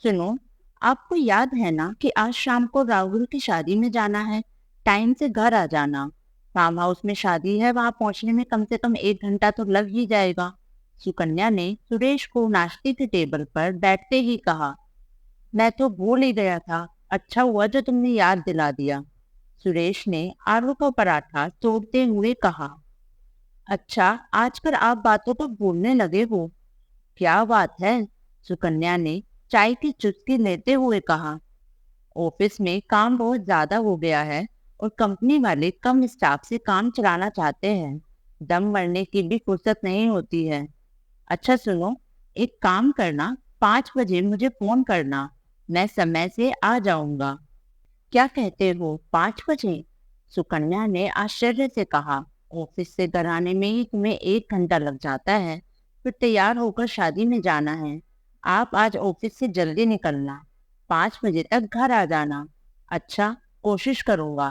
सुनो, आपको याद है ना कि आज शाम को राहुल की शादी में जाना है। टाइम से घर आ जाना। फार्म हाउस में शादी है, वहां पहुंचने में कम से कम 1 घंटा तो लग ही जाएगा। सुकन्या ने सुरेश को नाश्ते के टेबल पर बैठते ही कहा। मैं तो भूल ही गया था। अच्छा हुआ जो तुमने याद दिला दिया। सुरेश ने आलू का पराठा तोड़ते हुए कहा। अच्छा, आजकल आप बातों को भूलने लगे हो। क्या बात है? सुकन्या ने चाय की चुस्की लेते हुए कहा। ऑफिस में काम बहुत ज्यादा हो गया है और कंपनी वाले कम स्टाफ से काम चलाना चाहते हैं। दम मरने की भी फुर्सत नहीं होती है। अच्छा सुनो, एक काम करना, 5 बजे मुझे फोन करना। मैं समय से आ जाऊंगा। क्या कहते हो, 5 बजे? सुकन्या ने आश्चर्य से कहा। ऑफिस से घर आने में ही तुम्हें 1 घंटा लग जाता है, फिर तैयार होकर शादी में जाना है। आप आज ऑफिस से जल्दी निकलना, 5 बजे तक घर आ जाना। अच्छा, कोशिश करूंगा।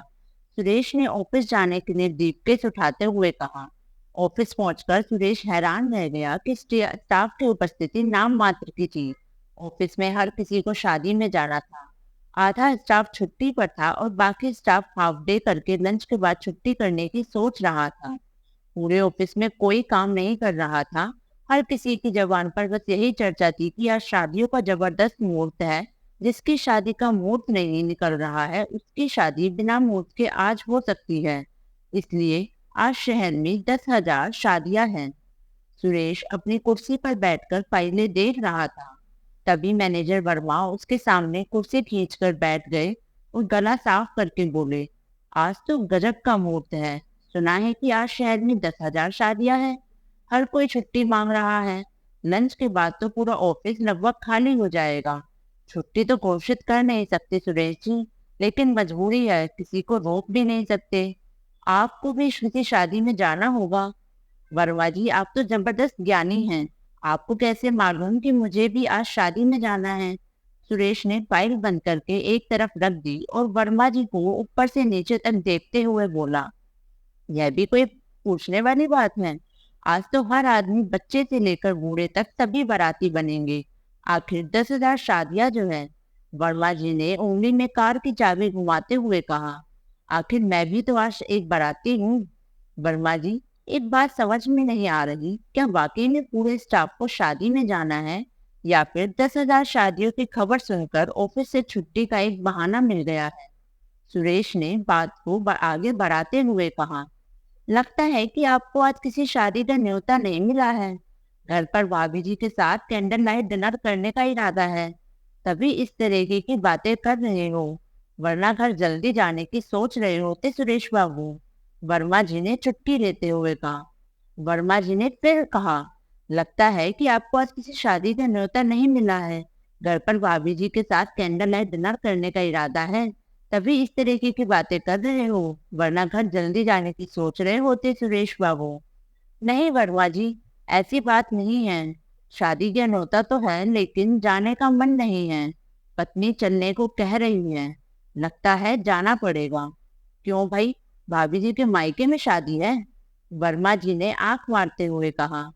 सुरेश ने ऑफिस जाने के लिए ब्रीफकेस उठाते हुए कहा। ऑफिस पहुंचकर सुरेश हैरान रह गया कि स्टाफ की उपस्थिति नाम मात्र की थी। ऑफिस में हर किसी को शादी में जाना था। आधा स्टाफ छुट्टी पर था और बाकी स्टाफ हाफ डे करके लंच के बाद छुट्टी करने की सोच रहा था। पूरे ऑफिस में कोई काम नहीं कर रहा था। हर किसी की जबान पर बस यही चर्चा थी कि आज शादियों का जबरदस्त मुहूर्त है। जिसकी शादी का मुहूर्त नहीं निकल रहा है, उसकी शादी बिना मुहूर्त के आज हो सकती है। इसलिए आज शहर में 10,000 शादियां हैं। सुरेश अपनी कुर्सी पर बैठकर फाइलें देख रहा था। तभी मैनेजर वर्मा उसके सामने कुर्सी खींचकर बैठ गए और गला साफ करके बोले। आज तो गजब का मुहूर्त है। सुना है कि आज शहर में 10,000 शादियां हैं। हर कोई छुट्टी मांग रहा है। लंच के बाद तो पूरा ऑफिस लगभग खाली हो जाएगा। छुट्टी तो घोषित कर नहीं सकते सुरेश जी, लेकिन मजबूरी है, किसी को रोक भी नहीं सकते। आपको भी किसी शादी में जाना होगा। वर्मा जी, आप तो जबरदस्त ज्ञानी हैं। आपको कैसे मालूम कि मुझे भी आज शादी में जाना है? सुरेश ने फाइल बंद करके एक तरफ रख दी और वर्मा जी को ऊपर से नीचे तक देखते हुए बोला। यह भी कोई पूछने वाली बात है? आज तो हर आदमी, बच्चे से लेकर बूढ़े तक, सभी बाराती बनेंगे। आखिर 10,000 शादियां जो है। वर्मा जी ने उंगली में कार की चाबी घुमाते हुए कहा। आखिर मैं भी तो आज एक बाराती हूँ। वर्मा जी, एक बात समझ में नहीं आ रही, क्या वाकई में पूरे स्टाफ को शादी में जाना है, या फिर 10,000 शादियों की खबर सुनकर ऑफिस से छुट्टी का एक बहाना मिल गया है? सुरेश ने बात को आगे बढ़ाते हुए कहा। लगता है कि आपको आज किसी शादी का न्योता नहीं मिला है। घर पर भाभी जी के साथ कैंडल लाइट डिनर करने का इरादा है, तभी इस तरीके की बातें कर रहे हो। वरना घर जल्दी जाने की सोच रहे होते सुरेश बाबू। वर्मा जी ने छुट्टी लेते हुए कहा। वर्मा जी ने फिर कहा। लगता है कि आपको आज किसी शादी का न्योता नहीं मिला है। घर पर भाभी जी के साथ कैंडल लाइट डिनर करने का इरादा है, तभी इस तरीके की बातें कर रहे हो। वरना घर जल्दी जाने की सोच रहे होते सुरेश बाबू। नहीं वर्मा जी, ऐसी बात नहीं है। शादी का न्योता तो है, लेकिन जाने का मन नहीं है। पत्नी चलने को कह रही है। लगता है जाना पड़ेगा। क्यों भाई, भाभी जी के मायके में शादी है? वर्मा जी ने आंख मारते हुए कहा।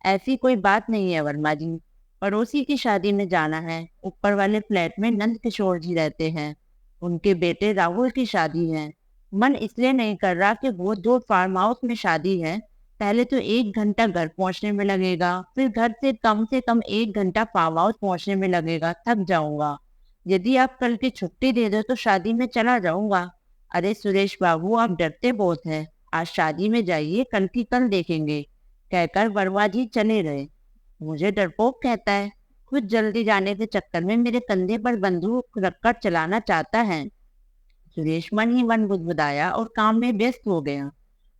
ऐसी कोई बात नहीं है वर्मा जी। पड़ोसी की शादी में जाना है। ऊपर वाले फ्लैट में नंद किशोर जी रहते हैं। उनके बेटे राहुल की शादी है। मन इसलिए नहीं कर रहा कि वो जो फार्म हाउस में शादी है, पहले तो 1 घंटा घर पहुंचने में लगेगा, फिर घर से कम 1 घंटा फार्म हाउस पहुंचने में लगेगा। थक जाऊंगा। यदि आप कल की छुट्टी दे दो तो शादी में चला जाऊंगा। अरे सुरेश बाबू, आप डरते बहुत हैं। आज शादी में जाइए, कल की कल देखेंगे। कहकर वर्मा जी चले गए। मुझे डरपोक कहता है। खुद जल्दी जाने के चक्कर में मेरे कंधे पर बंदूक रखकर चलाना चाहता है। सुरेश मन ही मन बुदबुदाया और काम में व्यस्त हो गया।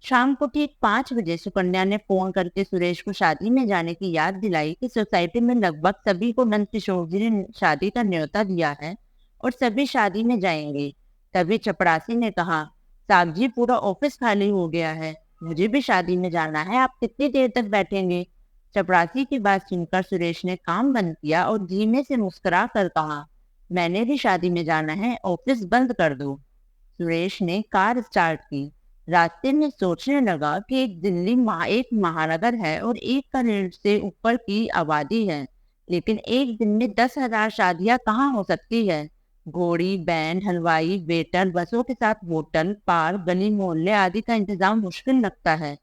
शाम को ठीक 5 बजे सुकन्या ने फोन करके सुरेश को शादी में जाने की याद दिलाई कि सोसाइटी में लगभग सभी को नंद किशोर जी ने शादी का न्योता दिया है और सभी शादी में जाएंगे। तभी चपरासी ने कहा। साहब जी, पूरा ऑफिस खाली हो गया है। मुझे भी शादी में जाना है, आप कितनी देर तक बैठेंगे? चपरासी की बात सुनकर सुरेश ने काम बंद किया और धीमे से मुस्कुरा कर कहा। मैंने भी शादी में जाना है, ऑफिस बंद कर दो। सुरेश ने कार स्टार्ट की। रास्ते में सोचने लगा कि एक महानगर है और 1 करोड़ से ऊपर की आबादी है। लेकिन एक दिन में 10,000 शादियां कहाँ हो सकती है। घोड़ी, बैंड, हलवाई, वेटर, बसों के साथ होटल, पार्क, गली मोहल्ले आदि का इंतजाम मुश्किल लगता है।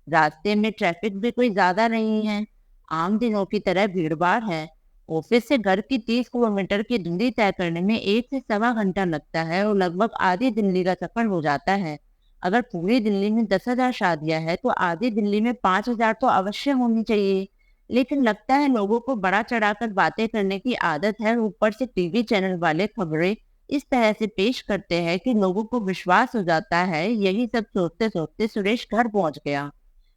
रास्ते में ट्रैफिक भी कोई ज्यादा नहीं है। आम दिनों की तरह भीड़भाड़ है। ऑफिस से घर की 30 किलोमीटर की दूरी तय करने में 1 से 1.25 घंटा लगता है और लगभग आधी दिल्ली का सफर हो जाता है। अगर पूरी दिल्ली में 10,000 शादियां हैं तो आधी दिल्ली में 5,000 तो अवश्य होनी चाहिए। लेकिन लगता है लोगों को बड़ा चढ़ाकर बातें करने की आदत है। ऊपर से टीवी चैनल वाले खबरें इस तरह से पेश करते हैं कि लोगों को विश्वास हो जाता है। यही सब सोचते सोचते सुरेश घर पहुंच गया।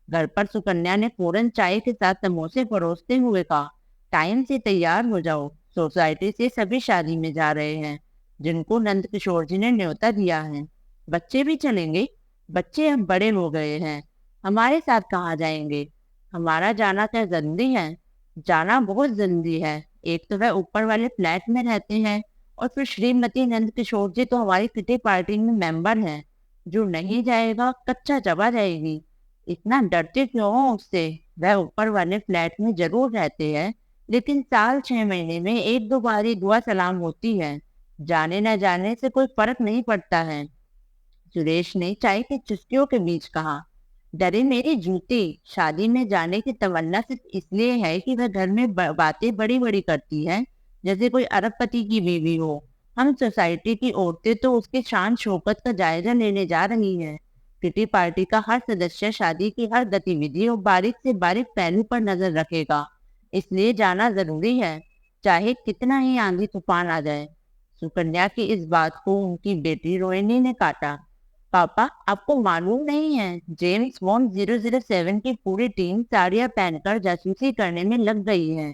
घर पर सुकन्या ने फौरन चाय के साथ समोसे परोसते हुए कहा, टाइम से तैयार हो जाओ, सोसाइटी से सभी शादी में जा रहे हैं जिनको नंद किशोर जी ने न्योता दिया है। बच्चे भी चलेंगे। बच्चे अब बड़े हो गए हैं, हमारे साथ कहाँ जाएंगे। हमारा जाना क्या जरूरी है। जाना बहुत जरूरी है। एक तो वह ऊपर वाले फ्लैट में रहते हैं और फिर श्रीमती नंद किशोर जी तो हमारी किटी पार्टी में मेंबर हैं। जो नहीं जाएगा कच्चा चबा जाएगी। इतना डरते क्यों हो उससे। वह ऊपर वाले फ्लैट में जरूर रहते हैं, लेकिन साल 6 महीने में एक दो बार ही दुआ सलाम होती है। जाने न जाने से कोई फर्क नहीं पड़ता है। सुरेश ने चाय की चुस्कियों के बीच कहा, डरे मेरी जूती। शादी में जाने की तमन्ना सिर्फ इसलिए है कि वह घर में बातें बड़ी बड़ी करती है, जैसे कोई अरबपति की बीवी हो। हम सोसाइटी की औरतें तो उसके शान शौकत का जायजा लेने जा रही हैं। किटी पार्टी का हर सदस्य शादी की हर गतिविधि और बारीक से बारीक पहलू पर नजर रखेगा। इसलिए जाना जरूरी है, चाहे कितना ही आंधी तूफान आ जाए। सुकन्या की इस बात को उनकी बेटी रोहिणी ने काटा। पापा, आपको मालूम नहीं है, जेम्स बॉन्ड 007 की पूरी टीम साड़ियां पहनकर जासूसी करने में लग गई है।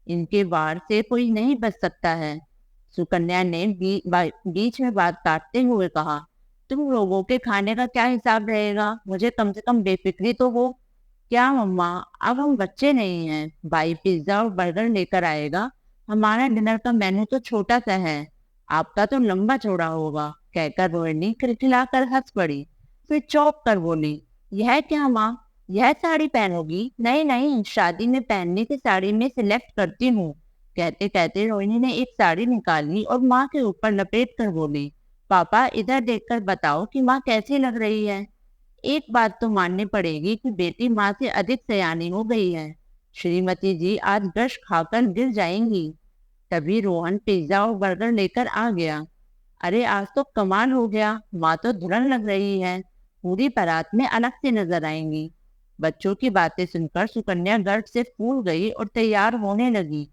इनके वार से कोई नहीं बच सकता है। सुकन्या ने बीच में बात काटते हुए कहा, तुम लोगों के खाने का क्या हिसाब रहेगा। मुझे कम से कम बेफिक्री तो हो। क्या मम्मा, अब हम बच्चे नहीं हैं। भाई पिज्जा और बर्गर लेकर आएगा। हमारा डिनर का मेन्यू तो छोटा सा है, आपका तो लंबा चौड़ा होगा, कहकर रोहिणी खिलखिलाकर हंस पड़ी। फिर चौंक कर बोली, यह क्या माँ, यह साड़ी पहनोगी। नहीं नहीं, शादी में पहनने की साड़ी में सिलेक्ट करती हूँ। कहते कहते रोहिणी ने एक साड़ी निकाली और माँ के ऊपर लपेट कर बोली, पापा इधर देखकर बताओ कि माँ कैसी लग रही है। एक बात तो माननी पड़ेगी कि बेटी माँ से अधिक सयानी हो गई है। श्रीमती जी आज ब्रश खाकर गिर जाएंगी। तभी रोहन पिज्जा और बर्गर लेकर आ गया। अरे आज तो कमाल हो गया, माँ तो दुल्हन लग रही है। पूरी बारात में अलग से नजर आएंगी। बच्चों की बातें सुनकर सुकन्या गर्व से फूल गई और तैयार होने लगी।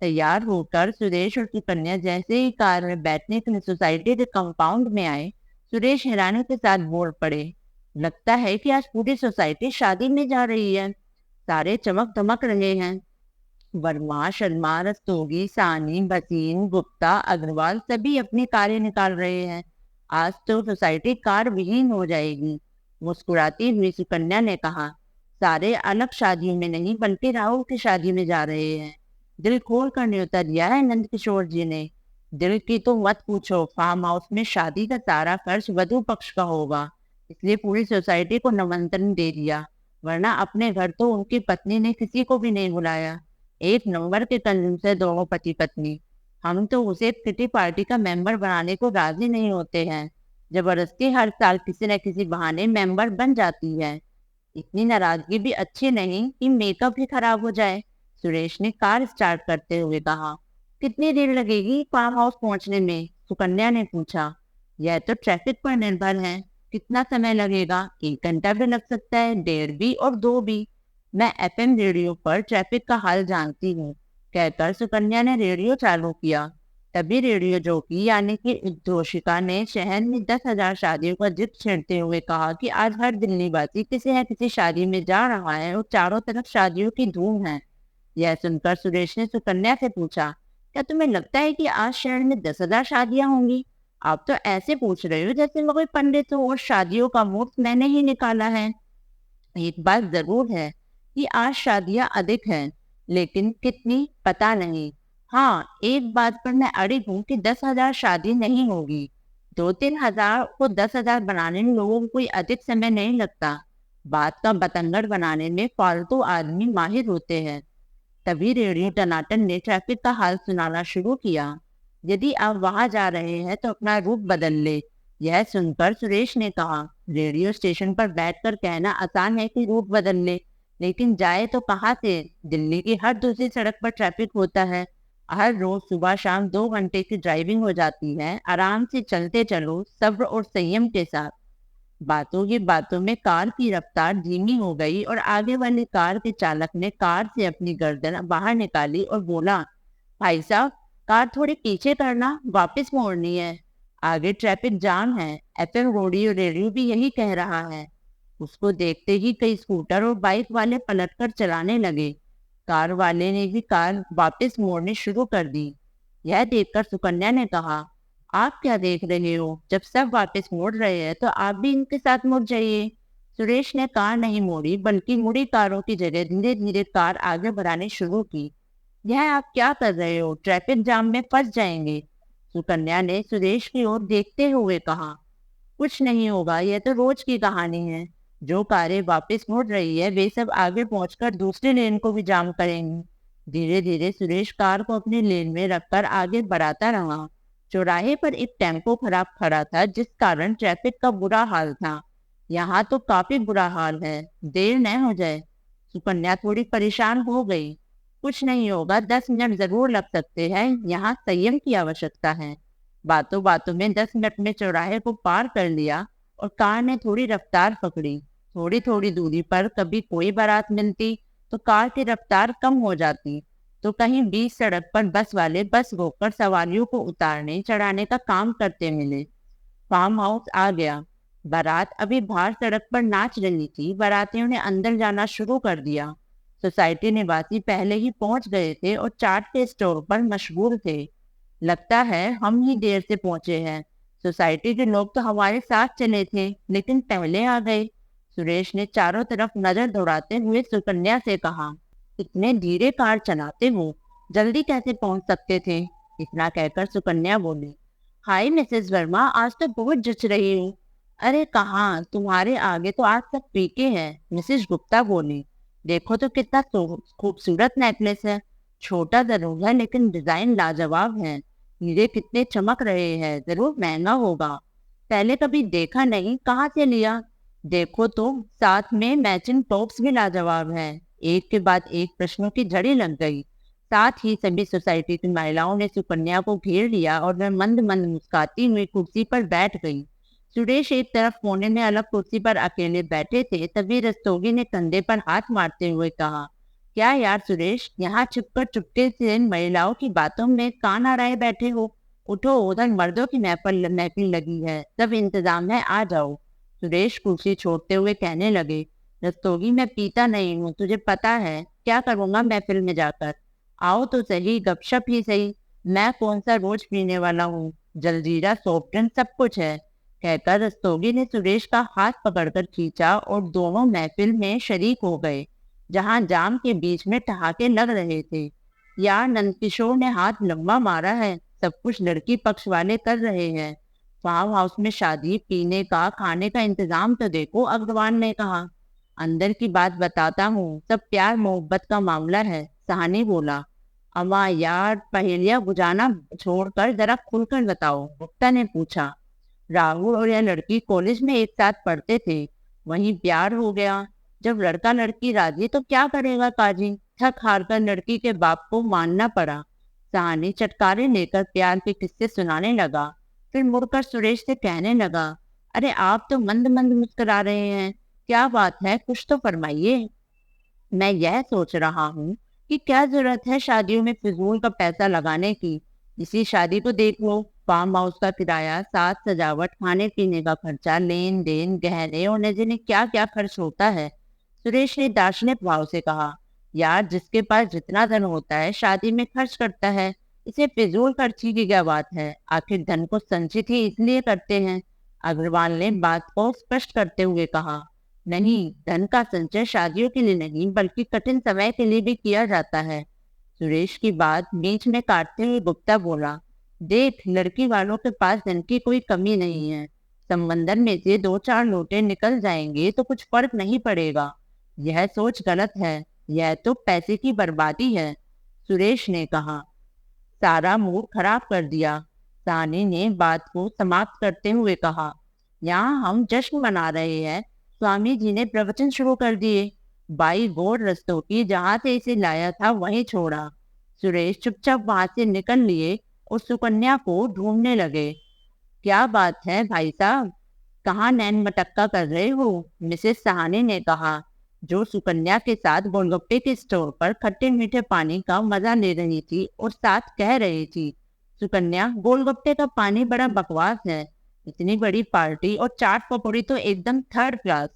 तैयार होकर सुरेश और सुकन्या जैसे ही कार में बैठने के लिए सोसाइटी के कंपाउंड में आए, सुरेश हैरानी के साथ बोल पड़े, लगता है कि आज पूरी सोसाइटी शादी में जा रही है। सारे चमक दमक रहे हैं। वर्मा, शर्मा, रस्तोगी, सानी, भसीन, गुप्ता, अग्रवाल सभी अपनी कारें निकाल रहे हैं। आज तो सोसाइटी कार विहीन हो जाएगी। मुस्कुराती हुई सुकन्या ने कहा, सारे अलग शादियों में नहीं बल्कि राहुल की शादी में जा रहे हैं। दिल खोल कर न्योता दिया है नंद किशोर जी ने। दिल की तो मत पूछो, फार्म हाउस में शादी का सारा खर्च वधु पक्ष का होगा, इसलिए पूरी सोसाइटी को निमंत्रण दे दिया। वरना अपने घर तो उनकी पत्नी ने किसी को भी नहीं बुलाया। एक नंबर के कंजूस है दोनों पति पत्नी। हम तो उसे किटी पार्टी का मेंबर बनाने को राजी नहीं होते हैं। जबरदस्ती हर साल किसी न किसी बहाने मेंबर बन जाती है। इतनी नाराजगी भी अच्छी नहीं कि मेकअप भी खराब हो जाए। सुरेश ने कार स्टार्ट करते हुए कहा, कितनी देर लगेगी फार्म हाउस पहुंचने में। सुकन्या ने पूछा, यह तो ट्रैफिक पर निर्भर है। कितना समय लगेगा। 1 घंटा भी लग सकता है, 1.5 भी और 2 भी। मैं एफएम रेडियो पर ट्रैफिक का हाल जानती हूँ, कहकर सुकन्या ने रेडियो चालू किया। तभी रेडियो जॉकी यानी कि उद्घोषिका ने शहर में 10,000 शादियों का जिक्र छेड़ते हुए कहा कि आज हर दिल्ली वासी किसी न किसी शादी में जा रहा है और चारों तरफ शादियों की धूम है। यह सुनकर सुरेश ने सुकन्या से पूछा, क्या तुम्हें लगता है कि आज शहर में 10,000 शादियां होंगी। आप तो ऐसे पूछ रहे हो जैसे मैं कोई पंडित हूँ और शादियों का मुहूर्त मैंने ही निकाला है। एक बात जरूर है कि आज शादियां अधिक हैं, लेकिन कितनी पता नहीं। हाँ, एक बात पर मैं अड़ी हूँ कि 10,000 शादी नहीं होगी। 2-3 हजार को 10,000 बनाने में लोगों को कोई अधिक समय नहीं लगता। बात का बतंगड़ बनाने में फालतू आदमी माहिर होते हैं। तभी रेडियो टनाटन ने ट्रैफिक का हाल सुनाना शुरू किया। यदि आप वहां जा रहे हैं तो अपना रूट बदल ले। यह सुनकर सुरेश ने कहा, रेडियो स्टेशन पर बैठकर कहना आसान है कि रूट बदल ले, लेकिन जाए तो कहाँ से? दिल्ली की हर दूसरी सड़क पर ट्रैफिक होता है। हर रोज सुबह शाम 2 घंटे की ड्राइविंग हो जाती है। आराम से चलते चलो, सब्र और संयम के साथ। बातों ही बातों में कार की रफ्तार धीमी हो गई और आगे वाली कार के चालक ने कार से अपनी गर्दन बाहर निकाली और बोला, भाई साहब, कार थोड़ी पीछे करना, वापस मोड़नी है। आगे ट्रैफिक जाम है। एफएम रेडियो रेडियो भी यही कह रहा है। उसको देखते ही कई स्कूटर और बाइक वाले पलटकर चलाने लगे। कार वाले ने भी कार वापस मोड़नी शुरू कर दी। यह देखकर सुकन्या ने कहा, आप क्या देख रहे हो? जब सब वापस मोड़ रहे हैं तो आप भी इनके साथ मुड़ जाइए। सुरेश ने कार नहीं मोड़ी, बल्कि मुड़ी कारों की जगह धीरे धीरे कार आगे बढ़ानी शुरू की। यह आप क्या कर रहे हो? ट्रैफिक जाम में फंस जाएंगे। सुकन्या ने सुरेश की ओर देखते हुए कहा, कुछ नहीं होगा, यह तो रोज की कहानी है। जो कारें वापस मुड़ रही है वे सब आगे पहुंचकर दूसरे लेन को भी जाम करेंगी। धीरे धीरे सुरेश कार को अपने लेन में रखकर आगे बढ़ाता रहा। चौराहे पर एक टेम्पो खराब खड़ा था, जिस कारण ट्रैफिक का बुरा हाल था। यहाँ तो काफी बुरा हाल है, देर न हो जाए। सुकन्या थोड़ी परेशान हो गई। कुछ नहीं होगा, 10 मिनट जरूर लग सकते हैं, यहाँ संयम की आवश्यकता है। बातों बातों में 10 मिनट में चौराहे को पार कर लिया और कार ने थोड़ी रफ्तार पकड़ी। थोड़ी थोड़ी दूरी पर कभी कोई बारात मिलती तो कार की रफ्तार कम हो जाती, तो कहीं बीच सड़क पर बस वाले बस रोककर सवारियों को उतारने चढ़ाने का काम करते मिले। फार्म हाउस आ गया। बारात अभी बाहर सड़क पर नाच रही थी। बारातियों ने अंदर जाना शुरू कर दिया। सोसाइटी निवासी पहले ही पहुंच गए थे और चाट के स्टोर पर मशगूल थे। लगता है हम ही देर से पहुंचे हैं। सोसाइटी के लोग तो हमारे साथ चले थे, लेकिन पहले आ गए। सुरेश ने चारों तरफ नजर दौड़ाते हुए सुकन्या से कहा, इतने धीरे कार चलाते हो, जल्दी कैसे पहुंच सकते थे? इतना कहकर सुकन्या बोली, हाय मिसेस वर्मा, आज तो बहुत जच रही हूँ। अरे कहाँ, तुम्हारे आगे तो आज सब फीके हैं। मिसेस गुप्ता बोली, देखो तो कितना खूबसूरत नेकलेस है। छोटा जरूर है लेकिन डिजाइन लाजवाब है। हीरे कितने चमक रहे हैं, जरूर महंगा होगा। पहले कभी देखा नहीं, कहाँ से लिया? देखो तो साथ में मैचिंग टॉप्स भी लाजवाब है। एक के बाद एक प्रश्नों की झड़ी लग गई। साथ ही सभी सोसाइटी की महिलाओं ने सुकन्या को घेर लिया और वह मंद मंद मुस्काती हुई कुर्सी पर बैठ गई। सुरेश एक तरफ कोने में अलग कुर्सी पर अकेले बैठे थे। तभी रस्तोगी ने कंधे पर हाथ मारते हुए कहा, क्या यार सुरेश, यहाँ छुपकर चुपके से महिलाओं की बातों में कान अड़ाए बैठे हो? उठो, उधर मर्दों की महफिल महफिल लगी है, सब इंतजाम है, आ जाओ। सुरेश कुर्सी छोड़ते हुए कहने लगे, रस्तोगी, मैं पीता नहीं हूँ, तुझे पता है। क्या करूंगा महफिल में जाकर? आओ तो सही, गपशप ही सही। मैं कौन सा रोज पीने वाला हूँ? जलजीरा, सॉफ्ट ड्रिंक सब कुछ है। कहकर रस्तोगी ने सुरेश का हाथ पकड़कर खींचा और दोनों महफिल में शरीक हो गए, जहां जाम के बीच में ठहाके लग रहे थे। यार, नंदकिशोर ने हाथ लंबा मारा है, सब कुछ लड़की पक्ष वाले कर रहे हैं। फार्म हाउस में शादी, पीने का, खाने का इंतजाम तो देखो, अग्रवाल ने कहा। अंदर की बात बताता हूँ, सब प्यार मोहब्बत का मामला है, सहानी बोला। अम्मा यार, पहेलियां बुझाना छोड़कर जरा खुलकर बताओ, गुप्ता ने पूछा। राहुल और यह लड़की कॉलेज में एक साथ पढ़ते थे, वहीं प्यार हो गया। जब लड़का लड़की राजी तो क्या करेगा काजी? थक हार कर लड़की के बाप को मानना पड़ा। सहानी चटकारे लेकर प्यार के किस्से सुनाने लगा। फिर मुड़कर सुरेश से कहने लगा, अरे आप तो मंद मंद मुस्कुरा रहे हैं, क्या बात है, कुछ तो फरमाइए। मैं यह सोच रहा हूँ कि क्या जरूरत है शादियों में फिजूल का पैसा लगाने की। इसी शादी को देख लो, फार्म हाउस का किराया, साज सजावट, खाने पीने का खर्चा, लेन देन, गहने और न जाने क्या क्या खर्च होता है। सुरेश ने दार्शनिक भाव से कहा, यार, जिसके पास जितना धन होता है शादी में खर्च करता है, इसे फिजूल खर्ची की क्या बात है? आखिर धन को संचित ही इसलिए करते हैं। अग्रवाल ने बात को स्पष्ट करते हुए कहा, नहीं, धन का संचय शादियों के लिए नहीं, बल्कि कठिन समय के लिए भी किया जाता है। सुरेश की बात बीच में काटते हुए गुप्ता बोला, देख, लड़की वालों के पास धन की कोई कमी नहीं है। समंदर में से 2-4 लोटे निकल जाएंगे तो कुछ फर्क नहीं पड़ेगा। यह सोच गलत है। यह तो पैसे की बर्बादी है, सुरेश ने कहा। सारा मूड खराब कर दिया। सानी ने बात को समाप्त करते हुए कहा, यहाँ हम जश्न मना रहे हैं। स्वामी जी ने प्रवचन शुरू कर दिए। बाई गोड़ रस्तों की जहां से इसे लाया था वहीं छोड़ा। सुरेश चुपचाप वहां से निकल लिए और सुकन्या को ढूंढने लगे। क्या बात है भाई साहब, कहाँ नैन मटक्का कर रहे हो? मिसेस सहानी ने कहा, जो सुकन्या के साथ गोलगप्पे के स्टोर पर खट्टे मीठे पानी का मजा ले रही थी और साथ कह रही थी, सुकन्या गोलगप्पे का पानी बड़ा बकवास है, इतनी बड़ी पार्टी और चाट पकौड़ी तो एकदम थर्ड क्लास।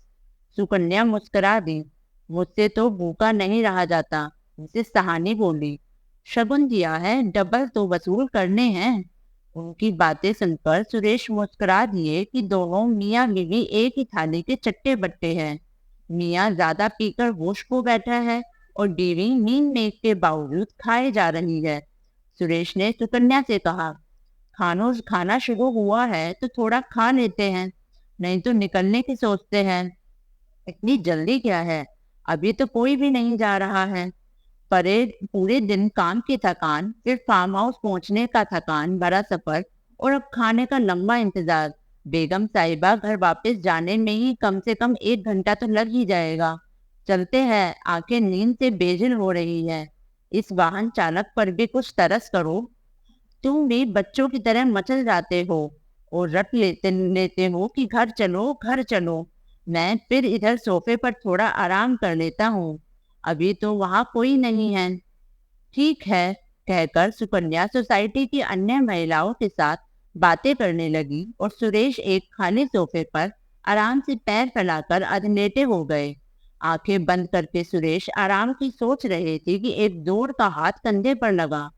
सुकन्या मुस्कुरा दी। मुझसे तो भूखा नहीं रहा जाता, मिसेस सहानी बोली। शगुन दिया है, डबल तो वसूल करने हैं। उनकी बातें सुनकर सुरेश मुस्कुरा दिए कि दोनों मियाँ बीवी एक ही थाली के चट्टे बट्टे हैं। मियाँ ज्यादा पीकर होश खो बैठा है और बीवी नींद में के बावजूद खाए जा रही है। सुरेश ने सुकन्या से कहा, खाना शुरू हुआ है तो थोड़ा खा लेते हैं, नहीं तो निकलने की सोचते हैं। इतनी जल्दी क्या है, अभी तो कोई भी नहीं जा रहा है। परे पूरे दिन काम की थकान, फिर फार्म हाउस पहुंचने का थकान, बड़ा सफर और अब खाने का लंबा इंतजार। बेगम साहिबा घर वापस जाने में ही कम से कम 1 घंटा तो लग ही जाएगा। चलते हैं, आंखें नींद से बेजिल हो रही है। इस वाहन चालक पर भी कुछ तरस करो। तुम भी बच्चों की तरह मचल जाते हो और रट लेते लेते हो कि घर चलो घर चलो। मैं फिर इधर सोफे पर थोड़ा आराम कर लेता हूँ, अभी तो वहाँ कोई नहीं है। ठीक है, कहकर सुकन्या सोसाइटी की अन्य महिलाओं के साथ बातें करने लगी और सुरेश एक खाली सोफे पर आराम से पैर फैलाकर अधलेटे हो गए। आंखें बंद करके सुरेश आराम की सोच रहे थे कि एक जोर का हाथ कंधे पर लगा।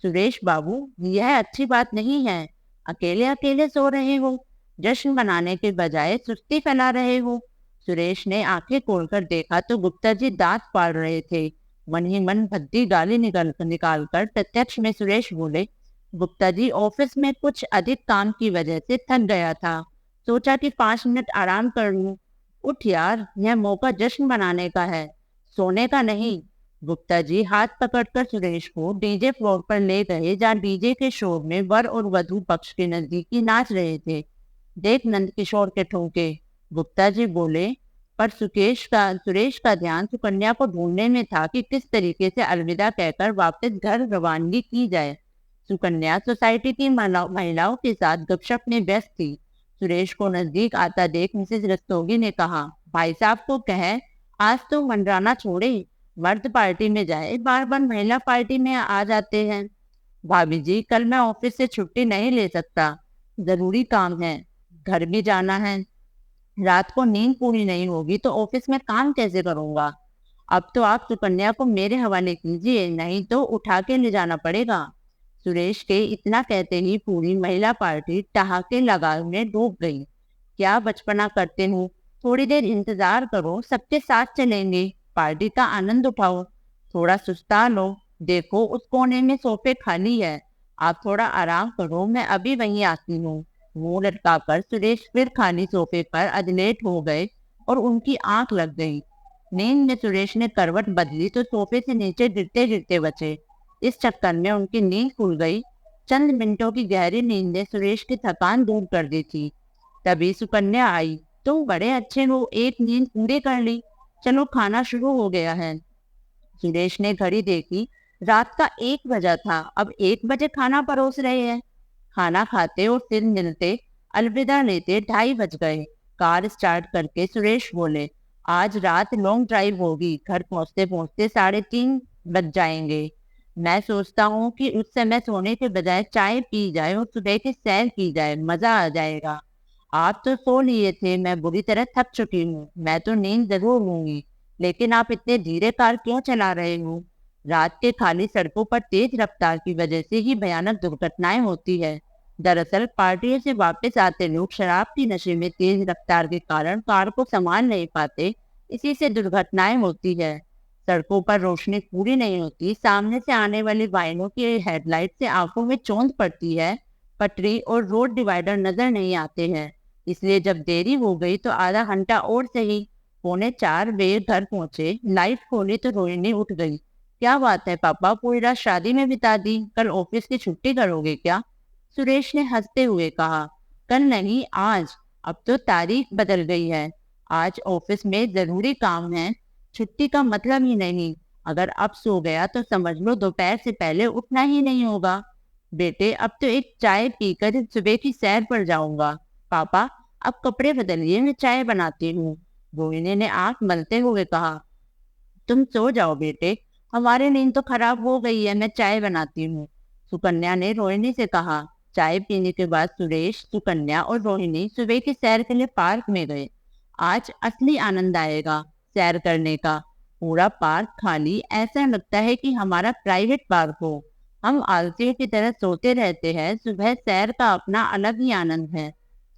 सुरेश बाबू, यह अच्छी बात नहीं है। अकेले अकेले सो रहे हो, जश्न मनाने के बजाय सुस्ती फैला रहे हो। सुरेश ने आंखें खोलकर देखा तो गुप्ता जी दांत फाड़ रहे थे। मन ही मन भद्दी गाली निकाल कर प्रत्यक्ष में सुरेश बोले, गुप्ता जी, ऑफिस में कुछ अधिक काम की वजह से थक गया था, सोचा कि 5 मिनट आराम कर लूं। उठ यार, यह मौका जश्न मनाने का है, सोने का नहीं। गुप्ता जी हाथ पकड़कर सुरेश को डीजे फ्लोर पर ले गए, जहाँ डीजे के शोर में वर और वधू पक्ष के नजदीकी नाच रहे थे। देख नंद किशोर के ठुमके, गुप्ता जी बोले। पर सुरेश का ध्यान सुकन्या को ढूंढने में था कि किस तरीके से अलविदा कहकर वापस घर रवानगी की जाए। सुकन्या सोसाइटी की महिलाओं के साथ गपशप में व्यस्त थी। सुरेश को नजदीक आता देख मिसेस रस्तोगी ने कहा, भाई साहब को कहे आज तो मंडराना छोड़े, मर्द पार्टी में जाए, बार बार महिला पार्टी में आ जाते हैं। भाभी जी, कल मैं ऑफिस से छुट्टी नहीं ले सकता, जरूरी काम है, घर भी जाना है। रात को नींद पूरी नहीं होगी तो ऑफिस में काम कैसे करूंगा? अब तो आप सुकन्या को मेरे हवाले कीजिए, नहीं तो उठा के ले जाना पड़ेगा। सुरेश के इतना कहते ही पूरी महिला पार्टी ठहाके लगाने डूब गई। क्या बचपना करते हो, थोड़ी देर इंतजार करो, सबके साथ चलेंगे, पार्टी का आनंद उठाओ। थोड़ा सुस्ता लो, देखो उस कोने में सोफे खाली है, आप थोड़ा आराम करो, मैं अभी वहीं आती हूँ। मुंह लटकाकर सुरेश फिर खाली सोफे पर अधलेट हो गए और उनकी आंख लग गई। नींद में सुरेश ने करवट बदली तो सोफे से नीचे गिरते गिरते बचे। इस चक्कर में उनकी नींद खुल गई। चंद मिनटों की गहरी नींद ने सुरेश की थकान दूर कर दी थी। तभी सुकन्या आई। तुम बड़े अच्छे हो, एक नींद पूरी कर ली, चलो खाना शुरू हो गया है। सुरेश ने घड़ी देखी, रात का 1 बजा था, अब 1 बजे खाना परोस रहे हैं। खाना खाते और फिर मिलते अलविदा लेते 2:30 बज गए। कार स्टार्ट करके सुरेश बोले, आज रात लॉन्ग ड्राइव होगी, घर पहुंचते पहुंचते 3:30 बज जाएंगे। मैं सोचता हूँ कि उस समय सोने के बजाय चाय पी जाए और सुबह की सैर की जाए, मजा आ जाएगा। आप तो सो लिए थे, मैं बुरी तरह थक चुकी हूँ, मैं तो नींद जरूर लूंगी, लेकिन आप इतने धीरे कार क्यों चला रहे हो? रात के खाली सड़कों पर तेज रफ्तार की वजह से ही भयानक दुर्घटनाएं होती है। दरअसल पार्टियों से वापस आते लोग शराब की नशे में तेज रफ्तार के कारण कार को संभाल नहीं पाते, इसी से दुर्घटनाएं होती है। सड़कों पर रोशनी पूरी नहीं होती, सामने से आने वाली वाहनों की हेडलाइट से आंखों में चौंध पड़ती है, पटरी और रोड डिवाइडर नजर नहीं आते हैं। इसलिए जब देरी हो गई तो आधा घंटा और सही, 3:45 वे घर पहुंचे। लाइट खोली तो रोहिणी उठ गई। क्या बात है पापा, पूरी रात शादी में बिता दी, कल ऑफिस की छुट्टी करोगे क्या? सुरेश ने हंसते हुए कहा, कल नहीं आज। अब तो तारीख बदल गई है। आज ऑफिस में जरूरी काम है, छुट्टी का मतलब ही नहीं। अगर अब सो गया तो समझ लो दोपहर से पहले उठना ही नहीं होगा। बेटे अब तो एक चाय पीकर सुबह की सैर पर जाऊंगा। पापा अब कपड़े बदलिए, मैं चाय बनाती हूँ। रोहिणी ने आंख मलते हुए कहा, तुम सो जाओ बेटे, हमारी नींद तो खराब हो गई है, मैं चाय बनाती हूँ। सुकन्या ने रोहिणी से कहा। चाय पीने के बाद सुरेश, सुकन्या और रोहिणी सुबह की सैर के लिए पार्क में गए। आज असली आनंद आएगा सैर करने का। पूरा पार्क खाली, ऐसा लगता है कि हमारा प्राइवेट पार्क हो। हम आलसियों की तरह सोते रहते हैं, सुबह सैर का अपना अलग ही आनंद है।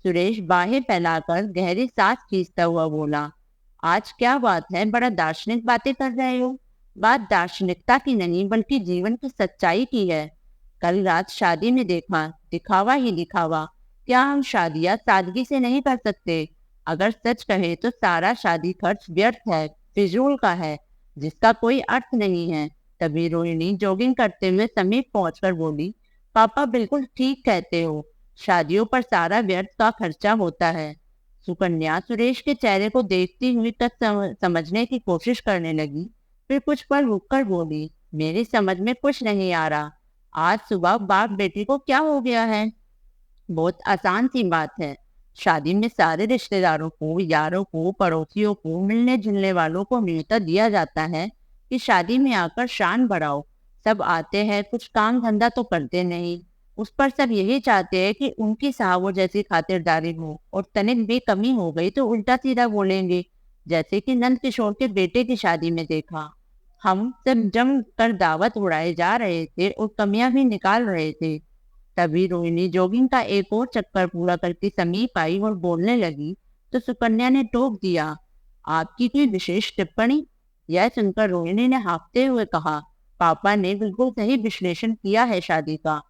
सुरेश बाहें फैलाकर गहरी सांस खींचता हुआ बोला, आज क्या बात है, बड़ा दार्शनिक बातें कर रहे हो। बात दार्शनिकता की नहीं बल्कि जीवन की सच्चाई की है। कल रात शादी में देखा, दिखावा ही दिखावा। क्या हम शादियां सादगी से नहीं कर सकते? अगर सच कहे तो सारा शादी खर्च व्यर्थ है, फिजूल का है, जिसका कोई अर्थ नहीं है। तभी रोहिणी जॉगिंग करते हुए समीप पहुंचकर बोली, पापा बिल्कुल ठीक कहते हो, शादियों पर सारा व्यर्थ का खर्चा होता है। सुकन्या सुरेश के चेहरे को देखती हुई तक समझने की कोशिश करने लगी। फिर कुछ पल रुककर बोली, मेरी समझ में कुछ नहीं आ रहा। आज सुबह बाप बेटी को क्या हो गया है? बहुत आसान सी बात है। शादी में सारे रिश्तेदारों को, यारों को, पड़ोसियों को, मिलने जुलने वालों को न्योता दिया जाता है कि शादी में आकर शान बढ़ाओ। सब आते हैं, कुछ काम धंधा तो करते नहीं। उस पर सब यही चाहते हैं कि उनकी साहबों जैसी खातिरदारी हो, और तनिक भी कमी हो गई तो उल्टा सीधा बोलेंगे, जैसे कि नंद किशोर के बेटे की शादी में देखा। हम सब जम कर दावत उड़ाए जा रहे थे और कमियां भी निकाल रहे थे। तभी रोहिणी जॉगिंग का एक और चक्कर पूरा करके समीप आई और बोलने लगी तो सुकन्या ने टोक दिया, आपकी कोई विशेष टिप्पणी? यह सुनकर रोहिणी ने हाँफते हुए कहा, पापा ने बिल्कुल सही विश्लेषण किया है शादी का।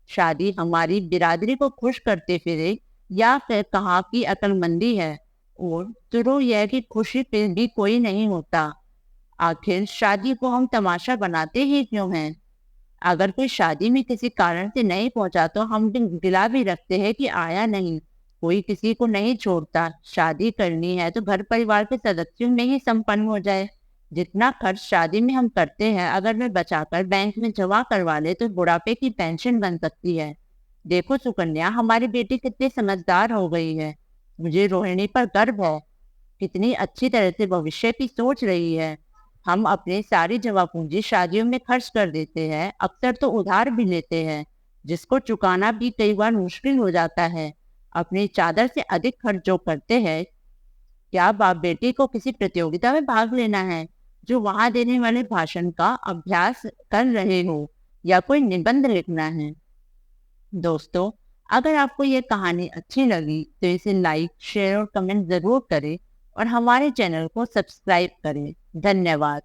शादी हमारी बिरादरी को खुश करते फिरे, या फिर कहा कि अक्लमंदी है। और शुरू यह कि खुशी फिर भी कोई नहीं होता। आखिर शादी को हम तमाशा बनाते ही क्यों हैं? अगर कोई शादी में किसी कारण से नहीं पहुंचा तो हम गिला भी रखते हैं कि आया नहीं। कोई किसी को नहीं छोड़ता। शादी करनी है तो घर परिवार के सदस्यों में ही संपन्न हो जाए। जितना खर्च शादी में हम करते हैं, अगर वे बचाकर बैंक में जमा करवा ले तो बुढ़ापे की पेंशन बन सकती है। देखो सुकन्या, हमारी बेटी कितनी समझदार हो गई है। मुझे रोहिणी पर गर्व है। कितनी अच्छी तरह से भविष्य की सोच रही है। हम अपने सारी जमा पूंजी शादियों में खर्च कर देते हैं, अक्सर तो उधार भी लेते हैं, जिसको चुकाना भी कई बार मुश्किल हो जाता है। अपनी चादर से अधिक खर्च जो करते हैं। क्या बाप बेटी को किसी प्रतियोगिता में भाग लेना है, जो वहां देने वाले भाषण का अभ्यास कर रहे हो, या कोई निबंध लिखना है? दोस्तों, अगर आपको ये कहानी अच्छी लगी तो इसे लाइक, शेयर और कमेंट जरूर करें और हमारे चैनल को सब्सक्राइब करें। धन्यवाद।